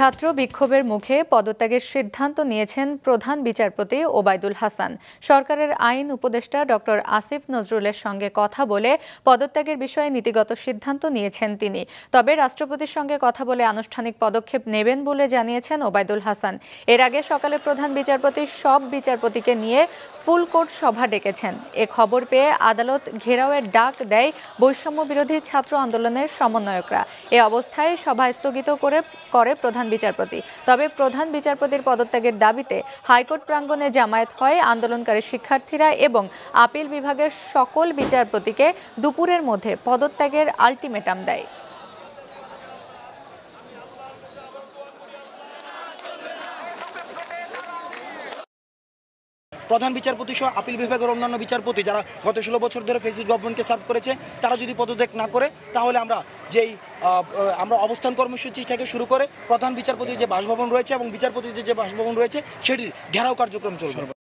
ছাত্র বিক্ষোভের মুখে পদত্যাগের সিদ্ধান্ত নিয়েছেন প্রধান বিচারপতি ওবায়দুল হাসান। সরকারের আইন উপদেষ্টা ডক্টর আসিফ নজরুলের সঙ্গে কথা বলে পদত্যাগের বিষয়ে নীতিগত সিদ্ধান্ত নিয়েছেন তিনি। তবে রাষ্ট্রপতির সঙ্গে কথা বলে আনুষ্ঠানিক পদক্ষেপ নেবেন বলে জানিয়েছেন ওবায়দুল হাসান। এর আগে সকালে প্রধান বিচারপতি সব বিচারপতিকে নিয়ে ফুল কোর্ট সভা ডেকেছেন। এ খবর পেয়ে আদালত ঘেরাওয়ের ডাক দেয় বৈষম্য বিরোধী ছাত্র আন্দোলনের সমন্বয়করা। এ অবস্থায় সভা স্থগিত করে প্রধান বিচারপতি। তবে প্রধান বিচারপতির পদত্যাগের দাবিতে হাইকোর্ট প্রাঙ্গণে জামায়াত হয় আন্দোলনকারী শিক্ষার্থীরা এবং আপিল বিভাগের সকল বিচারপতিকে দুপুরের মধ্যে পদত্যাগের আলটিমেটাম দেয়। প্রধান বিচারপতি সহ আপিল বিভাগের অন্যান্য বিচারপতি যারা গত 16 বছর ধরে ফেসিস্ট গভর্নমেন্টকে সার্ভ করেছে, তারা যদি পদত্যাগ না করে তাহলে আমরা অবস্থান কর্মসূচি থেকে শুরু করে প্রধান বিচারপতির যে বাসভবন রয়েছে এবং বিচারপতির যে বাসভবন রয়েছে সেটির ঘেরাও কার্যক্রম চলবে।